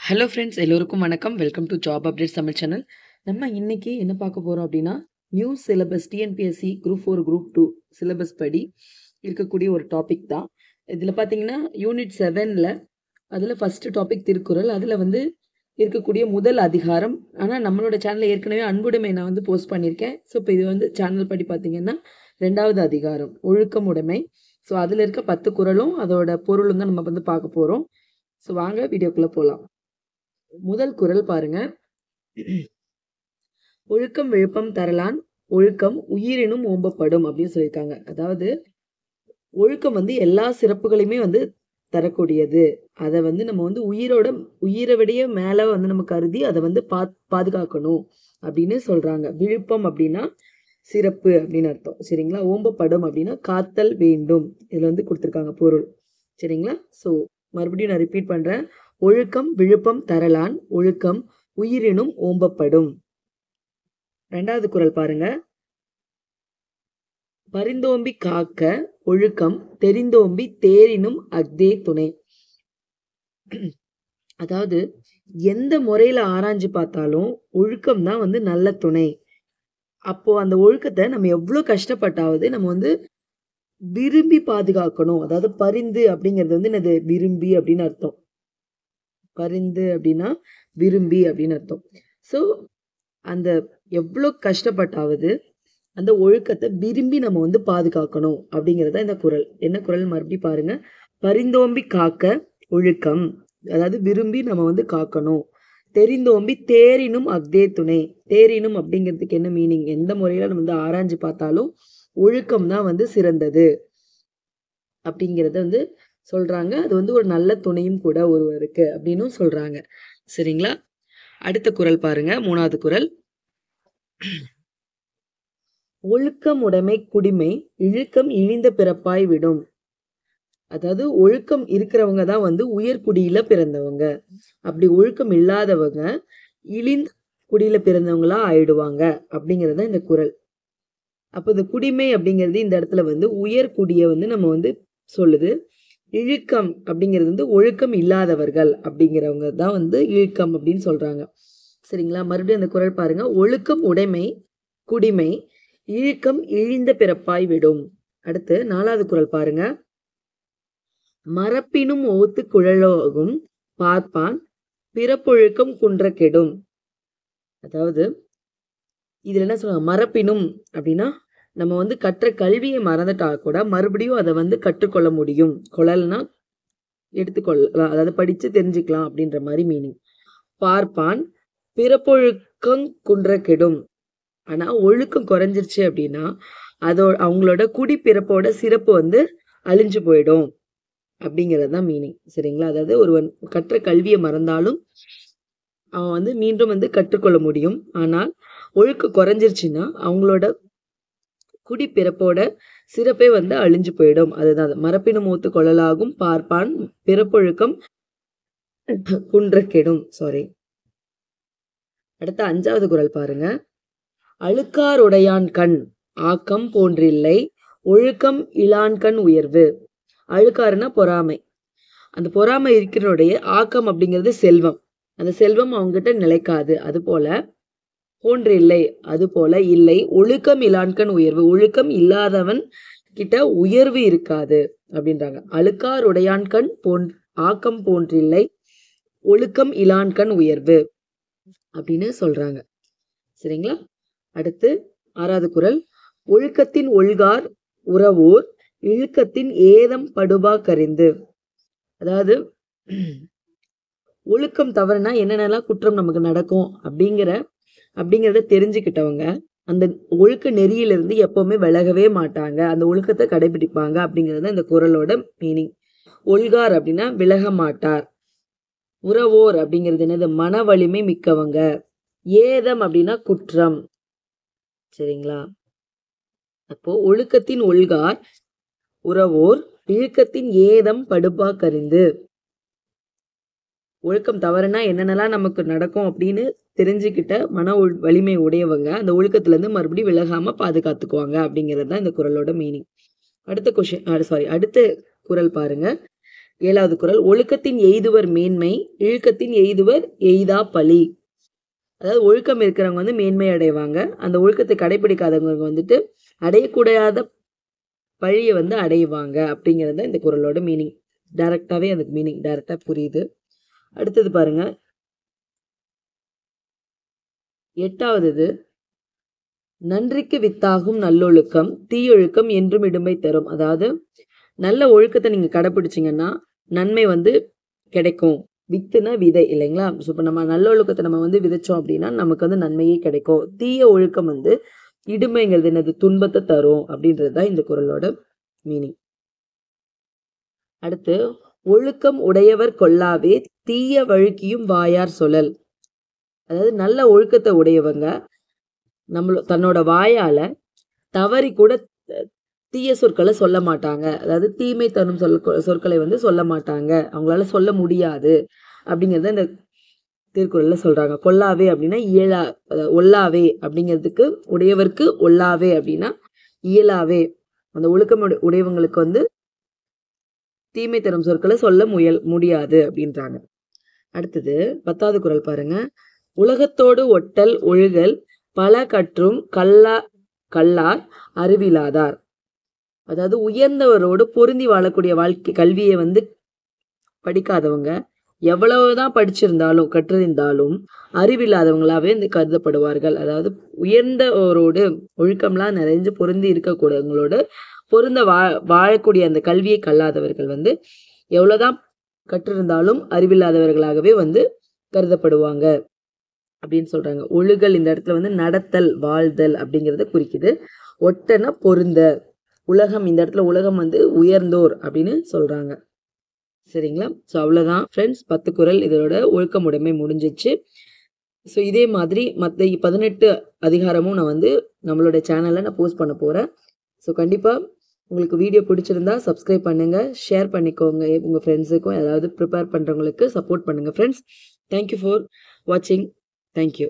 Hello friends, எல்லோருக்கும் வணக்கம். Welcome to job updates Tamil channel. நம்ம இன்னைக்கு என்ன பார்க்க போகிறோம் அப்படின்னா, new syllabus TNPSC group 4 group 2 syllabus படி இருக்கக்கூடிய ஒரு டாபிக் தான். இதில் பார்த்தீங்கன்னா யூனிட் 7ல் அதில் ஃபஸ்ட்டு டாபிக் திருக்குறள். அதில் இருக்கக்கூடிய முதல் அதிகாரம். ஆனால் நம்மளோட சேனலில் ஏற்கனவே அன்புடைமை நான் போஸ்ட் பண்ணியிருக்கேன். ஸோ இப்போ இது சேனல் படி பார்த்தீங்கன்னா 2வது அதிகாரம் ஒழுக்கம் உடைமை. ஸோ அதில் இருக்க 10 குறளும் அதோட பொருளும் தான் நம்ம பார்க்க போகிறோம். ஸோ வாங்க வீடியோக்குள்ளே போகலாம். முதல் குறள் பாருங்க. ஒழுக்கம் விழுப்பம் தரலான், ஒழுக்கம் உயிரினும் ஓம்பப்படும் அப்படின்னு சொல்லியிருக்காங்க. அதாவது ஒழுக்கம் எல்லா சிறப்புகளையுமே தரக்கூடியது. அதை நம்ம உயிரை விடைய மேல நம்ம கருதி அதை பாதுகாக்கணும் அப்படின்னு சொல்றாங்க. விழுப்பம் அப்படின்னா சிறப்பு அப்படின்னு அர்த்தம். சரிங்களா? ஓம்பப்படும் அப்படின்னா காத்தல் வேண்டும். இதுல கொடுத்துருக்காங்க பொருள். சரிங்களா? ஸோ மறுபடியும் நான் ரிப்பீட் பண்றேன். ஒழுக்கம் விழுப்பம் தரலான், ஒழுக்கம் உயிரினும் ஓம்பப்படும். 2வது குறள் பாருங்க. பரிந்தோம்பி காக்க ஒழுக்கம் தெரிந்தோம்பி தேரினும் அஃதே துணை. அதாவது எந்த முறையில ஆராய்ஞ்சு பார்த்தாலும் ஒழுக்கம் தான் நல்ல துணை. அப்போ அந்த ஒழுக்கத்தை நம்ம எவ்வளவு கஷ்டப்பட்டாவது நம்ம விரும்பி பாதுகாக்கணும். அதாவது பரிந்து அப்படிங்கிறது என்னது? விரும்பி அப்படின்னு அர்த்தம். பரிந்து அப்படின்னா விரும்பி அப்படின்னு அர்த்தம். ஸோ அந்த எவ்வளோ கஷ்டப்பட்டாவது அந்த ஒழுக்கத்தை விரும்பி நம்ம பாதுகாக்கணும் அப்படிங்கிறத இந்த குறள். என்ன குறள் மறுபடியும் பாருங்க. பரிந்தோம்பி காக்க ஒழுக்கம், அதாவது விரும்பி நம்ம காக்கணும். தெரிந்தோம்பி தேரினும் அஃதே துணை. தேரினும் அப்படிங்கிறதுக்கு என்ன மீனிங்? எந்த முறையில நம்ம ஆராய்ஞ்சு பார்த்தாலும் ஒழுக்கம் தான் சிறந்தது அப்படிங்கிறத சொல்றாங்க. அது ஒரு நல்ல துணையும் கூட ஒருவருக்கு அப்படின்னு சொல்றாங்க. சரிங்களா? அடுத்த குறள் பாருங்க. 3வது குறள். ஒழுக்கம் உடைமை குடிமை இழுக்கம் இழிந்த பிறப்பாய் விடும். அதாவது ஒழுக்கம் இருக்கிறவங்க தான் உயர்குடியில பிறந்தவங்க. அப்படி ஒழுக்கம் இல்லாதவங்க இழிந்த குடியில பிறந்தவங்களா ஆயிடுவாங்க அப்படிங்கறத இந்த குறள். அப்ப இந்த குடிமை அப்படிங்கிறது இந்த இடத்துல உயர்குடிய நம்ம சொல்லுது. இழுக்கம் அப்படிங்கிறது ஒழுக்கம் இல்லாதவர்கள் அப்படிங்கிறவங்க தான் இழுக்கம் அப்படின்னு சொல்றாங்க. சரிங்களா? மறுபடியும் அந்த குறள் பாருங்க. ஒழுக்கம் உடைமை குடிமை இழுக்கம் இழிந்த பிறப்பாய் விடும். அடுத்து 4வது குறள் பாருங்க. மரப்பினும் ஓத்து குழலோகும் பார்ப்பான் பிறப்பொழுக்கம் குன்ற கெடும். அதாவது இதுல என்ன சொல்றாங்க? மரப்பினும் அப்படின்னா நம்ம கற்ற கல்வியை மறந்துட்டா கூட மறுபடியும் அதை கற்றுக்கொள்ள முடியும். கொள்ளல்னா எடுத்துக்கொள்ளலாம், அதாவது படிச்சு தெரிஞ்சுக்கலாம் அப்படின்ற மாதிரி மீனிங். பார்ப்பான் பிறப்பொழுக்கம் குன்ற கெடும். ஆனா ஒழுக்கம் குறைஞ்சிருச்சு அப்படின்னா அவங்களோட குடி பிறப்போட சிறப்பு அழிஞ்சு போயிடும் அப்படிங்கிறது தான் மீனிங். சரிங்களா? அதாவது ஒருவன் கற்ற கல்வியை மறந்தாலும் அவன் மீண்டும் கற்றுக்கொள்ள முடியும். ஆனால் ஒழுக்கம் குறைஞ்சிருச்சுன்னா அவங்களோட குடிப்பிறப்போட சிறப்பே அழிஞ்சு போயிடும். அதுதான் மரப்பினும் மூத்து கொள்ளலாகும் பார்ப்பான் பிறப்பொழுக்கம் குன்ற கெடும். சாரி. அடுத்த 5வது குறள் பாருங்க. அழுக்காருடையான் கண் ஆக்கம் போன்றில்லை ஒழுக்கம் இலான்கண் உயர்வு. அழுக்காருன்னா பொறாமை. அந்த பொறாமை இருக்கிறனுடைய ஆக்கம் அப்படிங்கிறது செல்வம். அந்த செல்வம் அவங்ககிட்ட நிலைக்காது. அது போல போன்று இல்லை, அது போல இல்லை ஒழுக்கம் இலான்கண் உயர்வு. ஒழுக்கம் இல்லாதவன் கிட்ட உயர்வு இருக்காது அப்படின்றாங்க. அழுக்கார் உடையான்கண் ஆக்கம் போன்றில்லை ஒழுக்கம் இலான்கண் உயர்வு அப்படின்னு சொல்றாங்க. சரிங்களா? அடுத்து 6வது குறள். ஒழுக்கத்தின் ஒழுகார் உறவோர் இழுக்கத்தின் ஏதம் படுபா கரிந்து. அதாவது ஒழுக்கம் தவறுனா என்னென்னலாம் குற்றம் நமக்கு நடக்கும் அப்படிங்கிறத தெரிஞ்சுக்கிட்டவங்க அந்த ஒழுக்க நெறியிலிருந்து எப்பவுமே விலகவே மாட்டாங்க. அந்த ஒழுக்கத்தை கடைபிடிப்பாங்க அப்படிங்கிறது இந்த குறளோட மீனிங். ஒழுகார் அப்படின்னா விலக மாட்டார். உறவோர் அப்படிங்கிறது என்னது? மன வலிமை மிக்கவங்க. ஏதம் அப்படின்னா குற்றம். சரிங்களா? அப்போ ஒழுக்கத்தின் ஒழுகார் உறவோர் இழுக்கத்தின் ஏதம் படுபா கரிந்து. ஒழுக்கம் தவறுனா என்னென்னலாம் நமக்கு நடக்கும் அப்படின்னு தெரிஞ்சுக்கிட்ட மன வலிமை உடையவங்க அந்த ஒழுக்கத்துல இருந்து மறுபடியும் விலகாம பாதுகாத்துக்குவாங்க அப்படிங்கிறது தான் இந்த குறளோட மீனிங். அடுத்த குறள் பாருங்க. 7வது குறள், ஒழுக்கத்தின் எய்துவர் மேன்மை, இழுக்கத்தின் எய்துவர் எய்தா பழி. அதாவது ஒழுக்கம் இருக்கிறவங்க வந்து மேன்மை அடைவாங்க, அந்த ஒழுக்கத்தை கடைபிடிக்காதவங்க வந்துட்டு அடையக்கூடாத பழியை வந்து அடைவாங்க அப்படிங்கிறது இந்த குறளோட மீனிங். டைரக்டாவே அதுக்கு மீனிங் டைரக்டா புரியுது. அடுத்தது பாருங்க, 8வது இது, நன்றிக்கு வித்தாகும் நல்லொழுக்கம் தீயொழுக்கம் என்றும் இடும்பை தரும். அதாவது நல்ல ஒழுக்கத்தை நீங்க கடைபிடிச்சீங்கன்னா நன்மை வந்து கிடைக்கும். வித்துனா விதை இல்லைங்களா? ஸோ இப்போ நம்ம நல்ல ஒழுக்கத்தை நம்ம வந்து விதைச்சோம் அப்படின்னா நமக்கு வந்து நன்மையே கிடைக்கும். தீய ஒழுக்கம் வந்து இடுமைங்கிறது என்னது? துன்பத்தை தரும் அப்படின்றது தான் இந்த குறளோட மீனிங். அடுத்து, ஒழுக்கம் உடையவர் கொல்லாவே தீய வழுக்கியும் வாயார் சொல்லல். அதாவது நல்ல ஒழுக்கத்தை உடையவங்க தன்னோட வாயால தவறி கூட தீய சொற்களை சொல்ல மாட்டாங்க. அதாவது தீமை தரும் சொற்களை வந்து சொல்ல மாட்டாங்க, அவங்களால சொல்ல முடியாது அப்படிங்கிறத இந்த திருக்குறள்ல சொல்றாங்க. கொல்லாவே அப்படின்னா இயலா, ஒல்லாவே அப்படிங்கிறதுக்கு உடையவருக்கு ஒல்லாவே அப்படின்னா இயலாவே. அந்த ஒழுக்கம் உடையவங்களுக்கு வந்து தீமை தரும் சொற்களை சொல்ல முடியாது அப்படின்றாங்க. அடுத்தது 10வது குறள் பாருங்க, உலகத்தோடு ஒட்டல் ஒழுகல் பல கற்றும் கல்லார் அறிவிலாதார். அதாவது உயர்ந்தவரோடு பொருந்தி வாழக்கூடிய கல்வியை வந்து படிக்காதவங்க எவ்வளவுதான் படிச்சிருந்தாலும் கற்றிருந்தாலும் அறிவில்லாதவங்களாவே வந்து கருதப்படுவார்கள். அதாவது உயர்ந்தவரோடு ஒழுக்கம்லாம் நிறைஞ்சு பொருந்தி இருக்கக்கூடியவங்களோட பொருந்த வாழக்கூடிய அந்த கல்வியை கல்லாதவர்கள் வந்து எவ்வளவுதான் கற்றிருந்தாலும் அறிவில்லாதவர்களாகவே வந்து கருதப்படுவாங்க அப்படின்னு சொல்றாங்க. ஒழுகல் இந்த இடத்துல வந்து நடத்தல் வாழ்தல் அப்படிங்கிறத குறிக்குது. ஒட்டன பொருந்த, உலகம் இந்த இடத்துல உலகம் வந்து உயர்ந்தோர் அப்படின்னு சொல்றாங்க. சரிங்களா? ஸோ அவ்வளோதான் ஃப்ரெண்ட்ஸ், 10 குறள் இதோட ஒழுக்கமுடைமை முடிஞ்சிச்சு. ஸோ இதே மாதிரி மற்ற 18 அதிகாரமும் நான் வந்து நம்மளோட சேனலில் நான் போஸ்ட் பண்ண போகிறேன். ஸோ கண்டிப்பாக உங்களுக்கு வீடியோ பிடிச்சிருந்தா சப்ஸ்கிரைப் பண்ணுங்கள், ஷேர் பண்ணிக்கோங்க உங்கள் ஃப்ரெண்ட்ஸுக்கும், ஏதாவது ப்ரிப்பேர் பண்ணுறவங்களுக்கு சப்போர்ட் பண்ணுங்கள் ஃப்ரெண்ட்ஸ். தேங்க்யூ ஃபார் வாட்சிங். தேங்க்யூ.